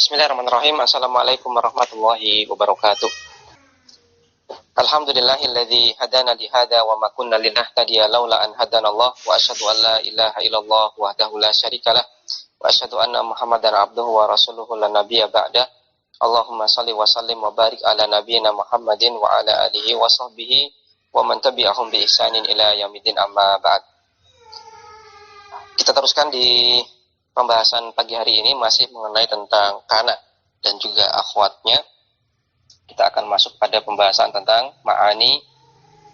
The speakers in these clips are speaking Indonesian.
Bismillahirrahmanirrahim. Assalamualaikum warahmatullahi wabarakatuh. Alhamdulillahilladzi hadana li hada wa ma kunna linahtadiya laula an hadanallah wa asyhadu an la ilaha illallah wahdahu la syarikalah wa asyhadu anna Muhammadar abduhu wa rasuluhu la nabiyya ba'da. Allahumma shalli wa sallim wa barik ala nabiyyina Muhammadin wa ala alihi wa sahbihi wa man tabi'ahum bi ihsanin ila yaumiddin, amma ba'd. Kita teruskan di pembahasan pagi hari ini masih mengenai tentang kana dan juga akhwatnya. Kita akan masuk pada pembahasan tentang ma'ani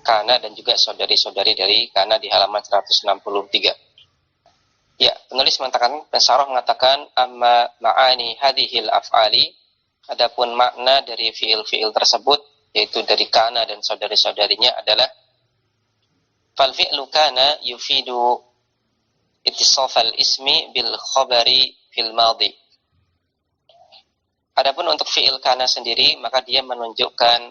kana dan juga saudari-saudari dari kana di halaman 163. Ya, penulis mengatakan, Syarah mengatakan amma ma'ani hadhil af'ali, adapun makna dari fiil-fiil tersebut yaitu dari kana dan saudari-saudarinya adalah fal fi'lu kana yufidu ittisafal ismi bil khabari fil madhi. Adapun untuk fi'il kana sendiri, maka dia menunjukkan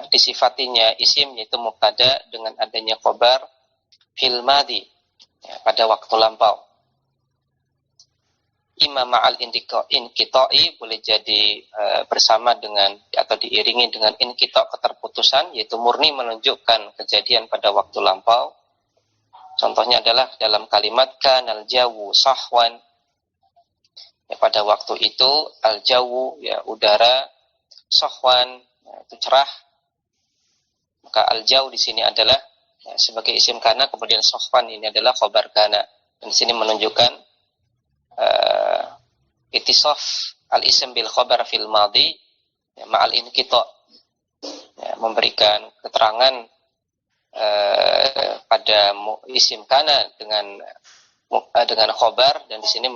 disifatinya isim yaitu mubtada dengan adanya khabar fil madhi, ya, pada waktu lampau. Imma ma'al inqita'i, boleh jadi bersama dengan atau diiringi dengan inqita', keterputusan, yaitu murni menunjukkan kejadian pada waktu lampau. Contohnya adalah dalam kalimat kanal jawu sahwan, ya, pada waktu itu al jawu, ya, udara, sahwan, ya, itu cerah. Maka al jawu di sini adalah, ya, sebagai isim kana, kemudian sahwan ini adalah khabar kana. Dan di sini menunjukkan ittisaf al ism bil khabar fil madhi, ya, ma'al inqita', ya, memberikan keterangan pada isim kana dengan khobar, dan di sini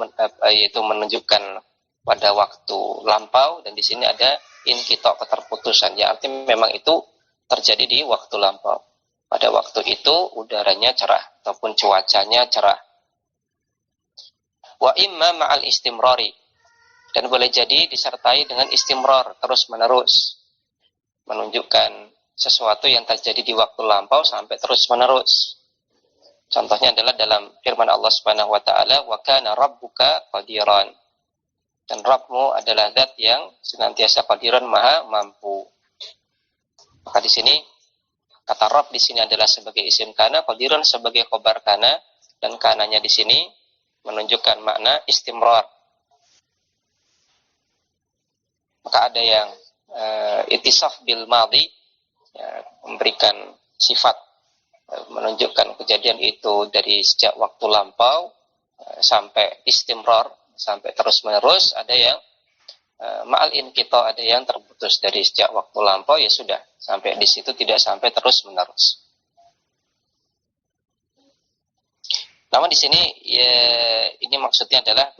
yaitu menunjukkan pada waktu lampau, dan di sini ada inqita', keterputusan, yang artinya memang itu terjadi di waktu lampau. Pada waktu itu udaranya cerah ataupun cuacanya cerah. Wa imma ma'al istimrari, dan boleh jadi disertai dengan istimrar, terus menerus, menunjukkan sesuatu yang terjadi di waktu lampau sampai terus menerus. Contohnya adalah dalam firman Allah Subhanahu wa taala, wa kana rabbuka qadiran, dan Rabbmu adalah zat yang senantiasa qadiran, maha mampu. Maka di sini kata Rabb di sini adalah sebagai isim kana, qadiran sebagai khabar kana, dan kananya di sini menunjukkan makna istimrar. Maka ada yang ittisaf bil madhi, ya, memberikan sifat, menunjukkan kejadian itu dari sejak waktu lampau sampai istimrar, sampai terus menerus. Ada yang ma'al inqita', ada yang terputus dari sejak waktu lampau, ya sudah sampai di situ, tidak sampai terus menerus. Namun di sini, ya, ini maksudnya adalah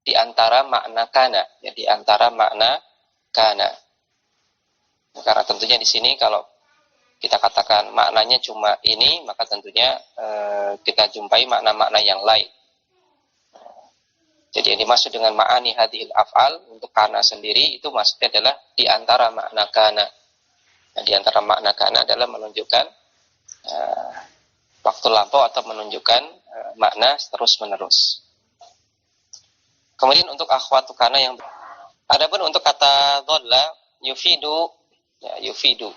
di antara makna kana, ya, di antara makna kana. Karena tentunya di sini kalau kita katakan maknanya cuma ini, maka tentunya kita jumpai makna-makna yang lain. Jadi yang dimaksud dengan ma'ani hadhil af'al untuk kana sendiri, itu maksudnya adalah di antara makna kana. Nah, di antara makna kana adalah menunjukkan waktu lampau atau menunjukkan makna terus menerus. Kemudian untuk akhwatu kana yang adapun untuk kata dhalla yufidu, ya, yufidu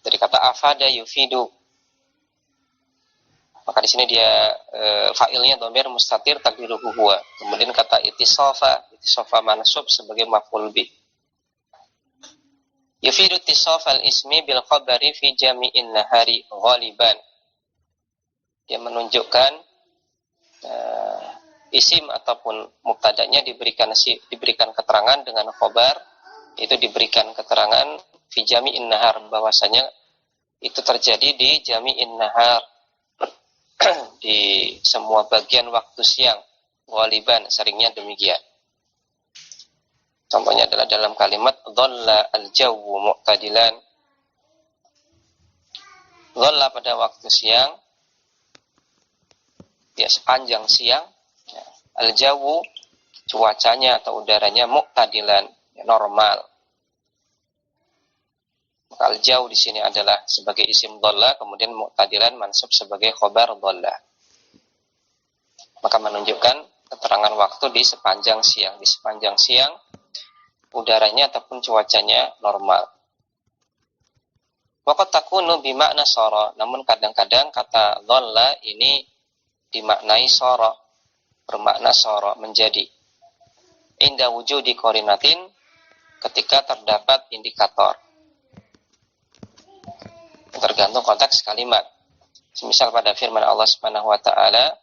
dari kata afada yufidu, maka di sini dia fa'ilnya dhamir mustatir takdiruhu huwa. Kemudian kata ittisafa mansub sebagai maf'ul bih. Yufidu ittisafal ismi bil khabari fi jami'in nahari ghaliban, dia menunjukkan isim ataupun mubtada'nya diberikan keterangan dengan khabar, itu diberikan keterangan fi jami'in nahar, bahwasanya itu terjadi di jami'in nahar, di semua bagian waktu siang, ghaliban, seringnya demikian. Contohnya adalah dalam kalimat dhalla al-jawwu mu'tadilan, dhalla pada waktu siang, ya, sepanjang siang, ya, al-jawwu cuacanya atau udaranya, mu'tadilan, ya, normal. Maka al-jaw di sini adalah sebagai isim dhalla, kemudian mu'tadilan mansub sebagai khabar dhalla. Maka menunjukkan keterangan waktu di sepanjang siang. Di sepanjang siang udaranya ataupun cuacanya normal. Waqad takunu bimakna sara, namun kadang-kadang kata dhalla ini dimaknai sara, bermakna sara, menjadi. Inda wujudi qarinatin, ketika terdapat indikator. Tergantung konteks kalimat. Semisal pada firman Allah Subhanahu wa taala,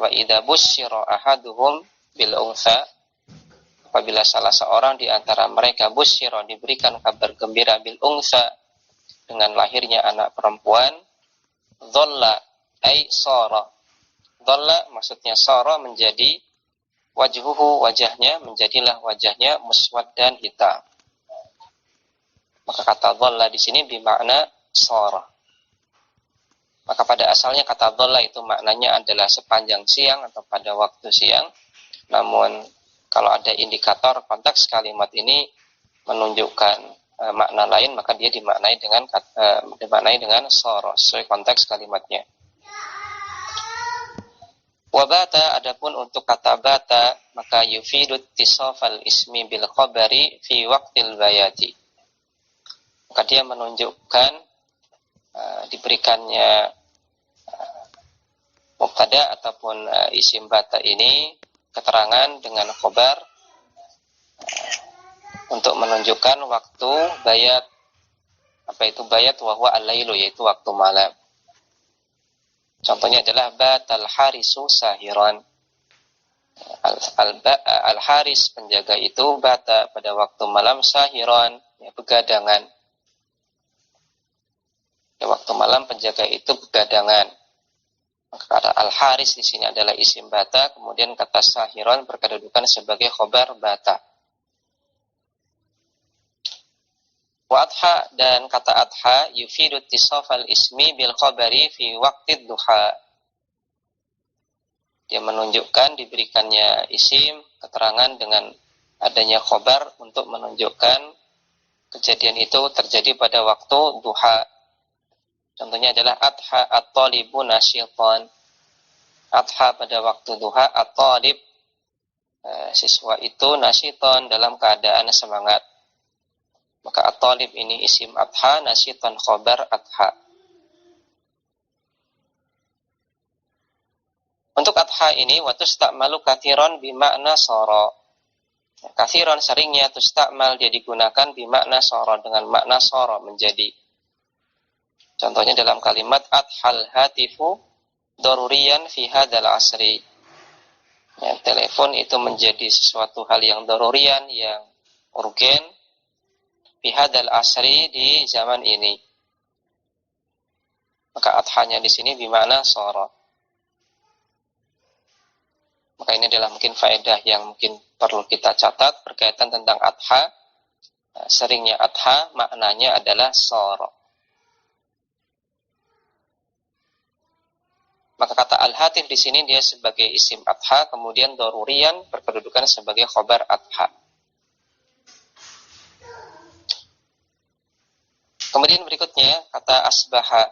wa idza busyira ahaduhum bil untha, apabila salah seorang di antara mereka busyira, diberikan kabar gembira, bil untha, dengan lahirnya anak perempuan, dhalla ay sara. Dhalla maksudnya sara, menjadi, wajhuhu, wajahnya, menjadilah wajahnya muswaddan, hitam. Maka kata dhalla di sini bermakna sara. Maka pada asalnya kata dhalla itu maknanya adalah sepanjang siang atau pada waktu siang. Namun kalau ada indikator konteks kalimat ini menunjukkan makna lain, maka dia dimaknai dengan sara sesuai konteks kalimatnya. Wa bata, adapun untuk kata bata, maka yufidu ittisafal ismi bil khabari fi waqtil bayati. Maka dia menunjukkan diberikannya mubtada ataupun isim bata ini keterangan dengan khobar untuk menunjukkan waktu bayat. Apa itu bayat? Wa huwa al-lailu, yaitu waktu malam. Contohnya adalah batal harisu sahiran. Al-haris, penjaga itu, bata, pada waktu malam, sahiran, ya, begadangan. Ya, waktu malam penjaga itu begadangan. Maka kata al-haris di sini adalah isim bata, kemudian kata sahiran berkedudukan sebagai khobar bata. Wa adha, dan kata adha yufidu ittisafal ismi bil khabari fi waqtid duha. Dia menunjukkan diberikannya isim keterangan dengan adanya khobar untuk menunjukkan kejadian itu terjadi pada waktu duha. Contohnya adalah adha at-talibu nasyitan. Adha pada waktu duha, at-talib, siswa itu, nasyitan, dalam keadaan semangat. Maka at-talib ini isim adha, nasyitan khobar adha. Untuk adha ini wa tusta'malu kathiran bimakna sara. Kathiran, seringnya, tusta'mal, dia digunakan bimakna sara, dengan makna sara, menjadi. Contohnya dalam kalimat adhal hatifu daruriyan fi hadzal asri. Ya, telepon itu menjadi sesuatu hal yang daruriyan, yang urgen, fi hadzal asri, di zaman ini. Maka adhanya di sini bermakna sara. Maka ini adalah mungkin faedah yang mungkin perlu kita catat berkaitan tentang adha. Seringnya adha maknanya adalah sara. Maka kata al-hatif di sini dia sebagai isim adha, kemudian daruriyan berkedudukan sebagai khobar adha. Kemudian berikutnya kata asbaha.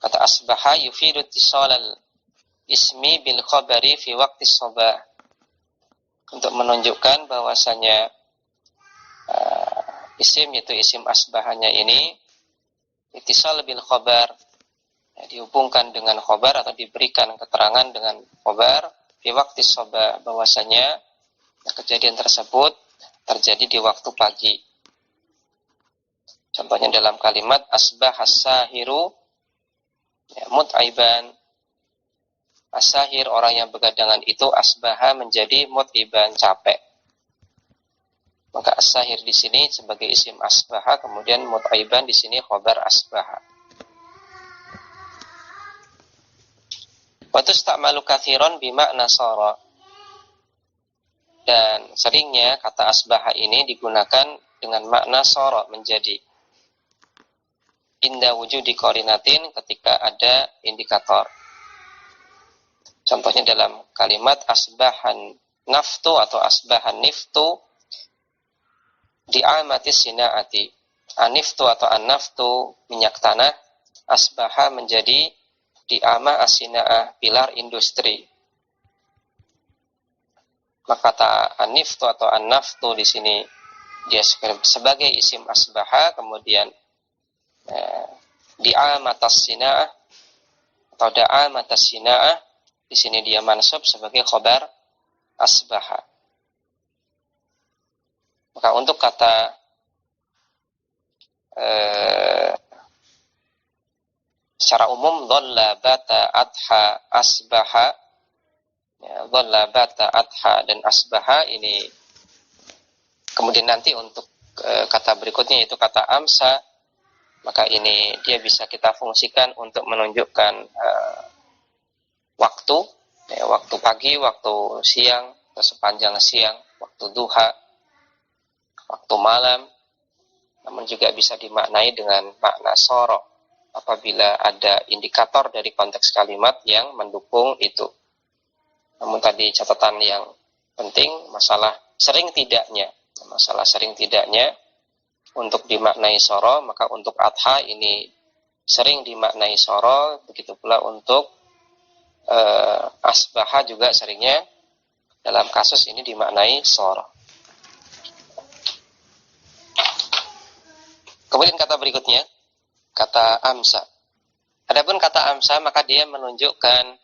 Kata asbaha yufidu ittisalal ismi bil khabari fi waqti sabah. Untuk menunjukkan bahwasanya isim, yaitu isim asbahanya ini ittisal bil khabar, ya, dihubungkan dengan khobar atau diberikan keterangan dengan khobar di waktu sabah, bahwasanya kejadian tersebut terjadi di waktu pagi. Contohnya dalam kalimat asbahas sahiru, ya, mut'iban. As-sahir, orang yang begadangan itu, asbaha, menjadi mut'iban, capek. Maka as-sahir di sini sebagai isim asbaha, kemudian mut'iban di sini khobar asbaha. Wa tusta'malu kathiran bimakna sara. Dan seringnya kata asbaha ini digunakan dengan makna sara, menjadi. Inda wujudi qarinatin, ketika ada indikator. Contohnya dalam kalimat asbahan naftu atau asbahan niftu di'amatis sina'ati. Aniftu atau an-naftu, minyak tanah, asbaha menjadi di'ama as-sina'ah, pilar industri. Maka kata aniftu atau annaftu di sini dia sebagai isim asbaha, kemudian di'amatas sina'ah atau da'amatas sina'ah di sini dia mansub sebagai khobar asbaha. Maka untuk kata secara umum dhalla bata adha asbaha, ya, dhalla bata adha dan asbaha ini. Kemudian nanti untuk kata berikutnya yaitu kata amsa, maka ini dia bisa kita fungsikan untuk menunjukkan waktu, ya, waktu pagi, waktu siang, atau sepanjang siang, waktu duha, waktu malam. Namun juga bisa dimaknai dengan makna soro apabila ada indikator dari konteks kalimat yang mendukung itu. Namun tadi catatan yang penting masalah sering tidaknya. Masalah sering tidaknya untuk dimaknai soro, maka untuk adha ini sering dimaknai soro, begitu pula untuk asbaha juga seringnya dalam kasus ini dimaknai soro. Kemudian kata berikutnya, kata amsa. Adapun kata amsa, maka dia menunjukkan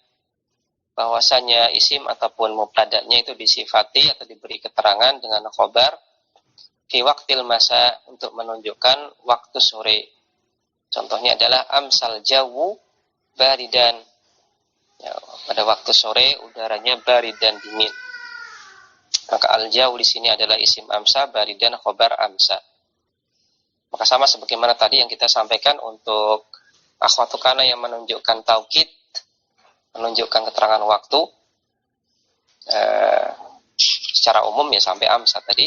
bahwasanya isim ataupun mubtada'nya itu disifati atau diberi keterangan dengan khobar fi waqtil masa, untuk menunjukkan waktu sore. Contohnya adalah amsal jawu baridan. Ya, pada waktu sore udaranya baridan, dingin. Maka al-jawu di sini adalah isim amsa, baridan khobar amsa. Maka sama sebagaimana tadi yang kita sampaikan untuk akhwatu kana yang menunjukkan taukid, menunjukkan keterangan waktu secara umum ya sampai amsa tadi.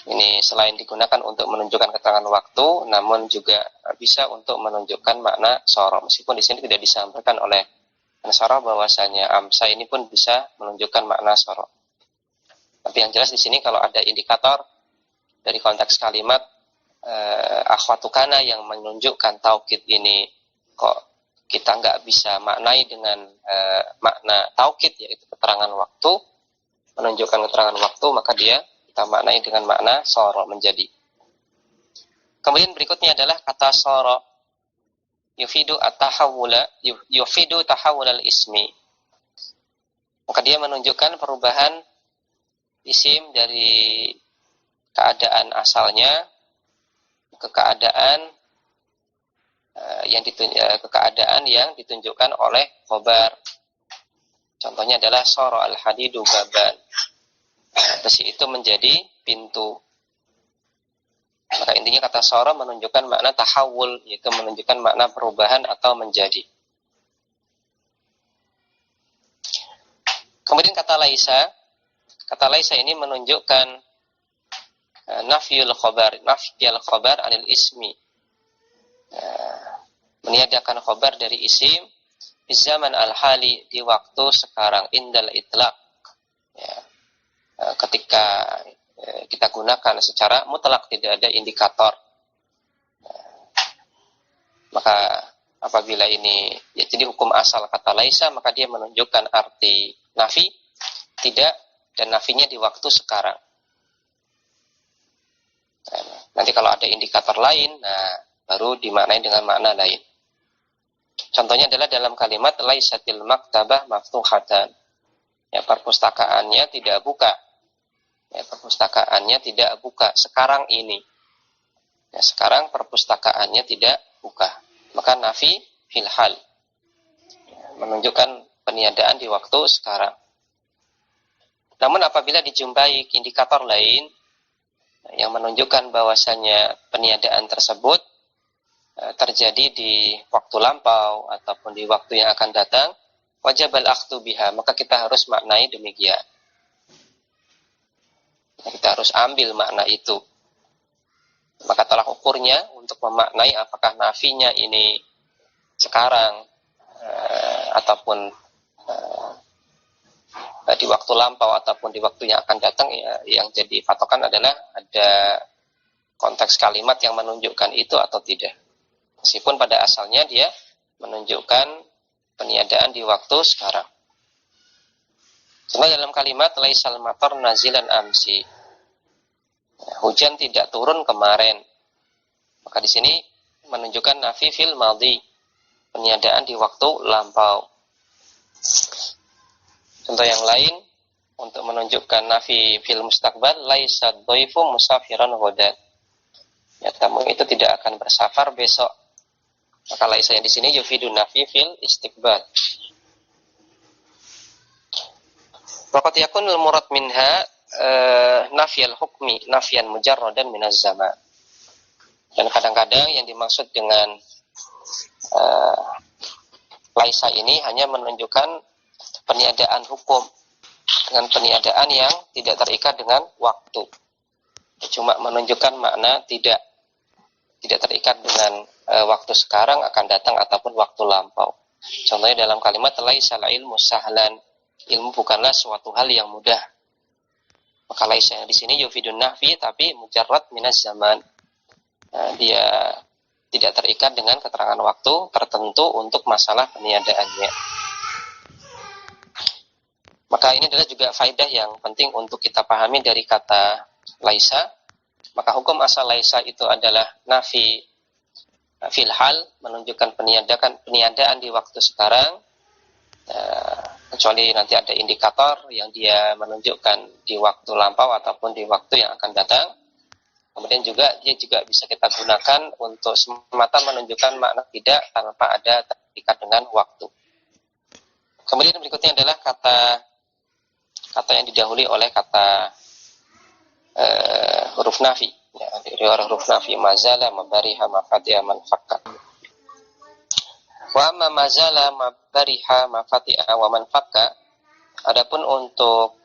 Ini selain digunakan untuk menunjukkan keterangan waktu, namun juga bisa untuk menunjukkan makna soro. Meskipun di sini tidak disampaikan oleh soro bahwasanya amsa ini pun bisa menunjukkan makna soro. Tapi yang jelas di sini kalau ada indikator dari konteks kalimat akhwatu kana yang menunjukkan taukid ini kok kita nggak bisa maknai dengan makna taukid, yaitu keterangan waktu, menunjukkan keterangan waktu, maka dia kita maknai dengan makna soro menjadi. Kemudian berikutnya adalah kata soro yufidu at-tahawula, yufidu tahawul al-ismi. Maka dia menunjukkan perubahan isim dari keadaan asalnya ke keadaan yang ditunjukkan oleh khobar. Contohnya adalah soro al-hadidu baban. Besi itu menjadi pintu. Maka intinya kata soro menunjukkan makna tahawul, yaitu menunjukkan makna perubahan atau menjadi. Kemudian kata laisa ini menunjukkan nafyul khobar anil ismi, meniadakan khobar dari isim di zaman al-hali, di waktu sekarang, indal itlaq, ya, ketika kita gunakan secara mutlak, tidak ada indikator. Maka apabila ini ya, jadi hukum asal kata laisa, maka dia menunjukkan arti nafi, tidak, dan nafinya di waktu sekarang. Nanti kalau ada indikator lain, nah baru dimaknai dengan makna lain. Contohnya adalah dalam kalimat laisatil maktabah maftuhatan. Ya, perpustakaannya tidak buka. Ya, perpustakaannya tidak buka sekarang ini. Ya, sekarang perpustakaannya tidak buka. Maka nafi fil hal. Ya, menunjukkan peniadaan di waktu sekarang. Namun apabila dijumpai indikator lain yang menunjukkan bahwasanya peniadaan tersebut terjadi di waktu lampau ataupun di waktu yang akan datang, wajib al-akhdu biha, maka kita harus maknai demikian. Kita harus ambil makna itu. Maka tolak ukurnya untuk memaknai apakah nafinya ini sekarang ataupun di waktu lampau ataupun di waktu yang akan datang, ya, yang jadi patokan adalah ada konteks kalimat yang menunjukkan itu atau tidak. Meskipun pada asalnya dia menunjukkan peniadaan di waktu sekarang. Contoh dalam kalimat laisal matar nazilan amsi. Hujan tidak turun kemarin. Maka di sini menunjukkan nafi fil madhi, peniadaan di waktu lampau. Contoh yang lain untuk menunjukkan nafi fil mustaqbal laisa dhaifu musafiran ghadan. Ya, tamu itu tidak akan bersafar besok. Maka laisa yang di sini yufidun nafi fil istiqbal. Waqad yakunul murad minha nafyal hukmi nafyan mujarradan minaz zaman. Dan kadang-kadang yang dimaksud dengan laisa ini hanya menunjukkan peniadaan hukum dengan peniadaan yang tidak terikat dengan waktu. Cuma menunjukkan makna tidak terikat dengan waktu sekarang, akan datang, ataupun waktu lampau. Contohnya dalam kalimat laisal ilmu sahlan, ilmu bukanlah suatu hal yang mudah. Maka laisa yang di sini yufidun nafi tapi mujarrad minaz zaman. Dia tidak terikat dengan keterangan waktu tertentu untuk masalah peniadaannya. Maka ini adalah juga faedah yang penting untuk kita pahami dari kata laisa. Maka hukum asal laisa itu adalah nafi fil hal, menunjukkan peniadaan di waktu sekarang, kecuali nanti ada indikator yang dia menunjukkan di waktu lampau ataupun di waktu yang akan datang. Kemudian juga dia juga bisa kita gunakan untuk semata menunjukkan makna tidak tanpa ada terikat dengan waktu. Kemudian berikutnya adalah kata yang didahului oleh kata huruf nafi. Ya, dari huruf nafi mazala mabariha mafatiha manfakka. Wa amma mazala mabariha mafatiha wa manfakka. Adapun untuk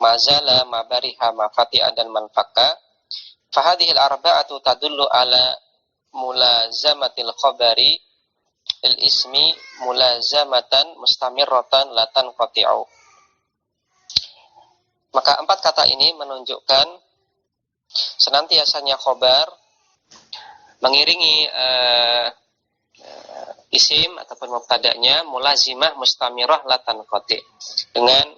mazala mabariha mafatiha dan manfakka, fahadhil arba'atu tadullu ala mulazamatil khabari il ismi mulazamatan mustamirratan la tanqati'u. Maka 4 kata ini menunjukkan senantiasanya khobar mengiringi isim ataupun mubtada'nya mulazimah mustamirah la tanqati', dengan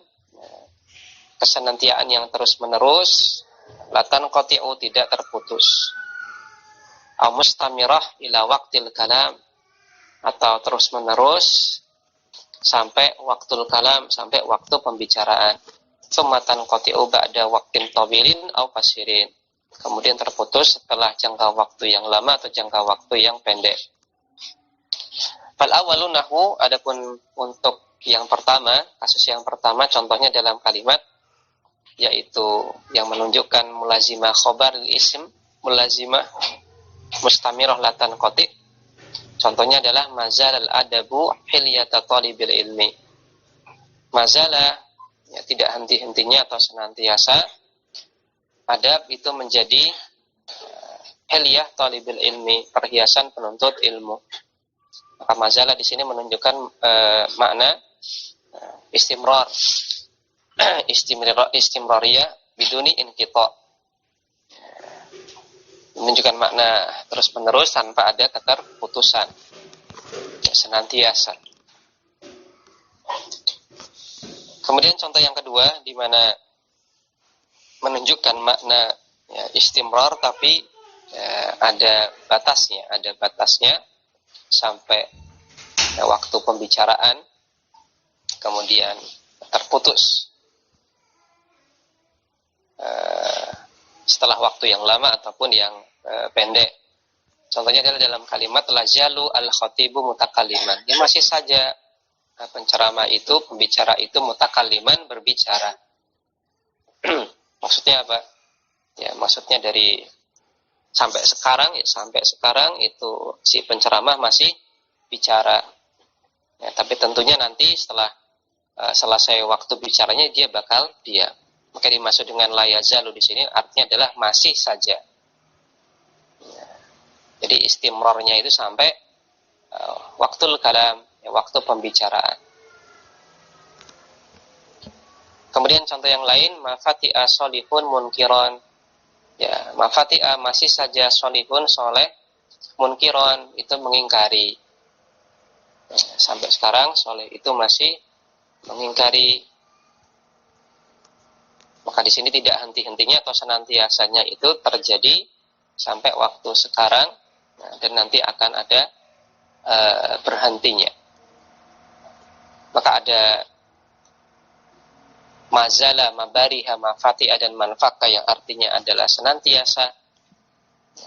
kesenantiaan yang terus menerus, latan qati'u tidak terputus, au mustamirah ila waqtil kalam, atau terus menerus sampai waktul kalam, sampai waktu pembicaraan. Tsumatan qati'u ba'da waqtin tawilin au qasirin, kemudian terputus setelah jangka waktu yang lama atau jangka waktu yang pendek. Fal awwalu nahwu, adapun untuk yang pertama, kasus yang pertama contohnya dalam kalimat, yaitu yang menunjukkan mulazimah khobar isim, mulazimah mustamirah latan qati'. Contohnya adalah mazal al-adabu hilyata talibil ilmi. Mazala, ya, tidak henti-hentinya atau senantiasa adab itu menjadi hilyah talibil ilmi, perhiasan penuntut ilmu. Maka mazala di sini menunjukkan makna istimrar, istimrariyah biduni inqita, menunjukkan makna terus menerus tanpa ada keterputusan, ya, senantiasa. Kemudian contoh yang kedua di mana menunjukkan makna, ya, istimrar tapi ada batasnya sampai waktu pembicaraan kemudian terputus setelah waktu yang lama ataupun yang pendek. Contohnya adalah dalam kalimat lajalu al-khatibu mutakalliman. Dia masih saja penceramah itu, pembicara itu mutakalliman, berbicara. Maksudnya apa? Ya, maksudnya dari sampai sekarang itu si penceramah masih bicara. Ya, tapi tentunya nanti setelah selesai waktu bicaranya dia bakal diam. Maka dimaksud dengan la yazalu di sini artinya adalah masih saja. Ya. Jadi istimrarnya itu sampai waktul kalam, ya, waktu pembicaraan. Kemudian contoh yang lain, mafati'a solihun munkiron. Ya, mafati'a masih saja solihun soleh, munkiron itu mengingkari. Ya, sampai sekarang soleh itu masih mengingkari. Maka di sini tidak henti-hentinya atau senantiasanya itu terjadi sampai waktu sekarang, dan nanti akan ada berhentinya. Maka ada mazala, mabariha, mafatiha, dan manfaka yang artinya adalah senantiasa.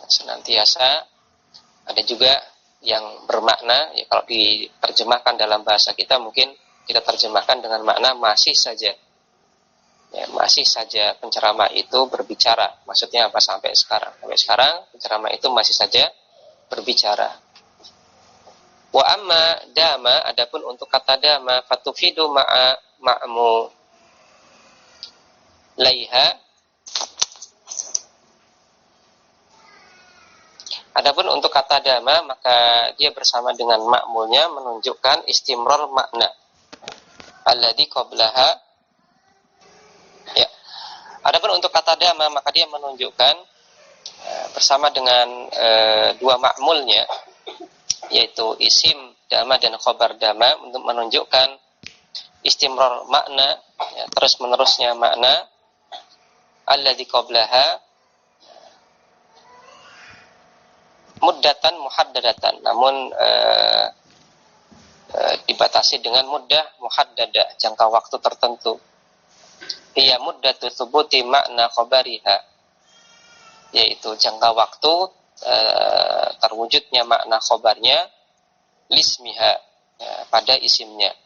Senantiasa. Ada juga yang bermakna, ya kalau diterjemahkan dalam bahasa kita mungkin kita terjemahkan dengan makna masih saja. Ya, masih saja penceramah itu berbicara. Maksudnya apa? Sampai sekarang. Sampai sekarang penceramah itu masih saja berbicara. Wa amma dama, adapun untuk kata dama, fatufidu ma'mu laiha. Adapun untuk kata dama, maka dia bersama dengan ma'mulnya menunjukkan istimrar makna alladhi qablaha. Ya. Adapun untuk kata dama, maka dia menunjukkan bersama dengan dua ma'mulnya, yaitu isim dama dan khobar dama, untuk menunjukkan istimrar makna, ya, terus menerusnya makna alladzi qablaha muddatan muhaddadatan, namun dibatasi dengan muddah muhaddadah, jangka waktu tertentu. Hiya muddatu thubuti makna khabariha, yaitu jangka waktu terwujudnya makna khobarnya lismiha, ya, pada isimnya.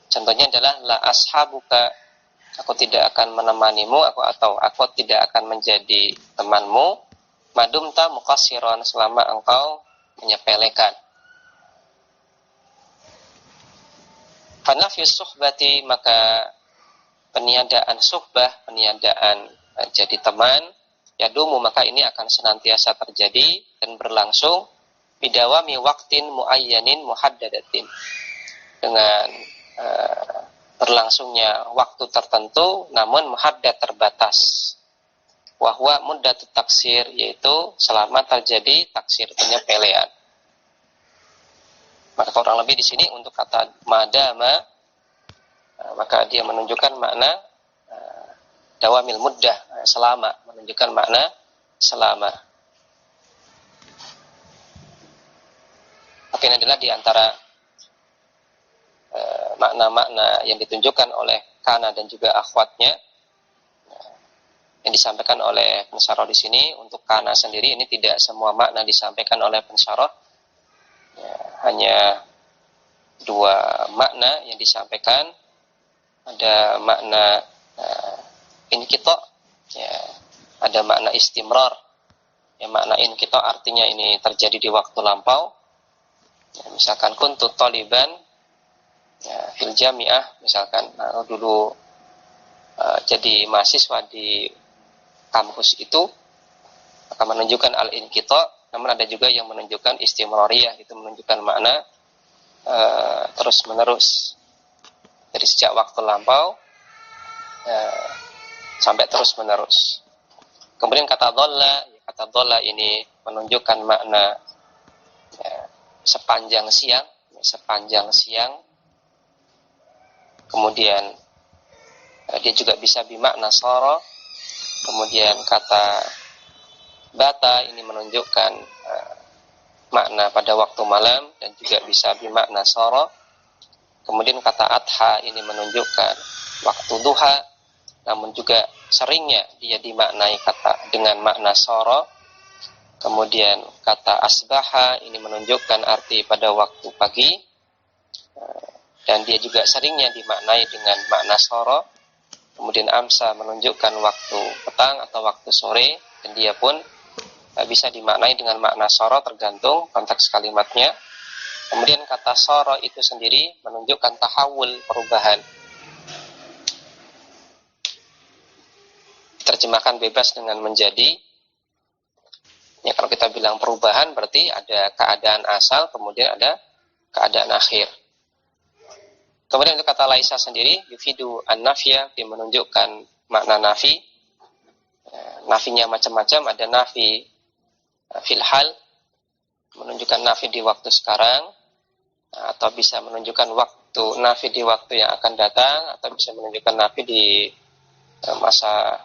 Contohnya adalah la ashabuka, aku tidak akan menemanimu, aku tidak akan menjadi temanmu, madumta muqassiran, selama engkau menyepelekan. Fanafyus suhbati, maka peniadaan suhbah, peniadaan jadi teman, yadumu, maka ini akan senantiasa terjadi dan berlangsung bidawami waktin muayyanin muhaddadatin, dengan berlangsungnya waktu tertentu namun muhaddad, terbatas. Wahwa muddatut taksir, yaitu selama terjadi taksir, penyepelean. Maka kurang lebih di sini untuk kata madama, maka dia menunjukkan makna dawamil muddah, selama, menunjukkan makna selama. Maka ini adalah di antara makna-makna yang ditunjukkan oleh kana dan juga akhwatnya, yang disampaikan oleh pensyarah di sini. Untuk kana sendiri ini tidak semua makna disampaikan oleh pensyarah, ya, hanya dua makna yang disampaikan. Ada makna inqita, ya, ada makna istimrar. Ya, makna inqita artinya ini terjadi di waktu lampau. Ya, misalkan kuntu thaliban, ya, fil jami'ah, misalkan dulu jadi mahasiswa di kampus itu, maka menunjukkan al-inqita. Namun ada juga yang menunjukkan istimrariyah, itu menunjukkan makna terus menerus, dari sejak waktu lampau sampai terus menerus. Kemudian kata dhalla ini menunjukkan makna sepanjang siang. Kemudian dia juga bisa bimakna sara. Kemudian kata bata ini menunjukkan makna pada waktu malam dan juga bisa bimakna sara. Kemudian kata adha ini menunjukkan waktu duha, namun juga seringnya dia dimaknai dengan makna sara. Kemudian kata asbaha ini menunjukkan arti pada waktu pagi, dan dia juga seringnya dimaknai dengan makna sara. Kemudian amsa menunjukkan waktu petang atau waktu sore, dan dia pun bisa dimaknai dengan makna sara, tergantung konteks kalimatnya. Kemudian kata sara itu sendiri menunjukkan tahawul, perubahan. Terjemahkan bebas dengan menjadi. Ya, kalau kita bilang perubahan berarti ada keadaan asal, kemudian ada keadaan akhir. Kemudian untuk kata laisa sendiri, yufidu an-nafya, dia menunjukkan makna nafi. Nafinya macam-macam, ada nafi fil hal, menunjukkan nafi di waktu sekarang, atau bisa menunjukkan nafi di waktu yang akan datang, atau bisa menunjukkan nafi di masa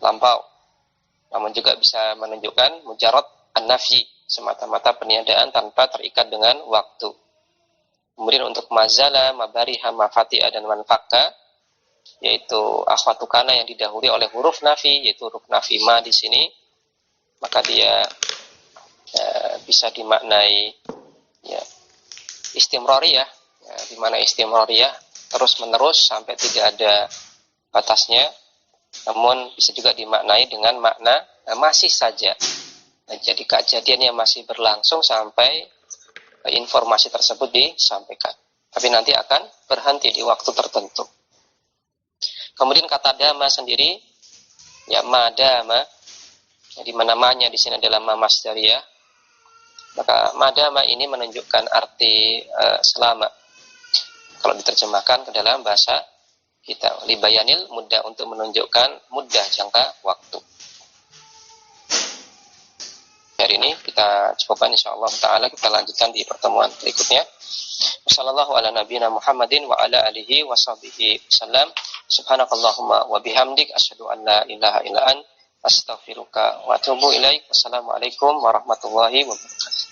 lampau. Namun juga bisa menunjukkan mujarad an-nafyi, semata-mata peniadaan tanpa terikat dengan waktu. Kemudian untuk mazala, mabariha, mafati'a, dan manfaka, yaitu akhwatu kana yang didahului oleh huruf nafi, yaitu huruf nafi ma di sini, maka dia bisa dimaknai ya, istimrariyah, ya, di mana istimrariyah terus menerus sampai tidak ada batasnya. Namun bisa juga dimaknai dengan makna masih saja. Nah, jadi kejadiannya masih berlangsung sampai informasi tersebut disampaikan. Tapi nanti akan berhenti di waktu tertentu. Kemudian kata dama sendiri, ya madama, di mana ma-nya di sini adalah ma masdariyah. Maka madama ini menunjukkan arti selama. Kalau diterjemahkan ke dalam bahasa kita, libayanil mudah, untuk menunjukkan mudah jangka waktu. Hari ini kita cukupkan, insyaallah taala kita lanjutkan di pertemuan berikutnya. Wassallallahu ala nabiyina Muhammadin wa ala alihi washabihi wasallam. Subhanakallahumma wa bihamdik asyhadu an la ilaha illa anta astaghfiruka wa atubu ilaik. Wassalamualaikum warahmatullahi wabarakatuh.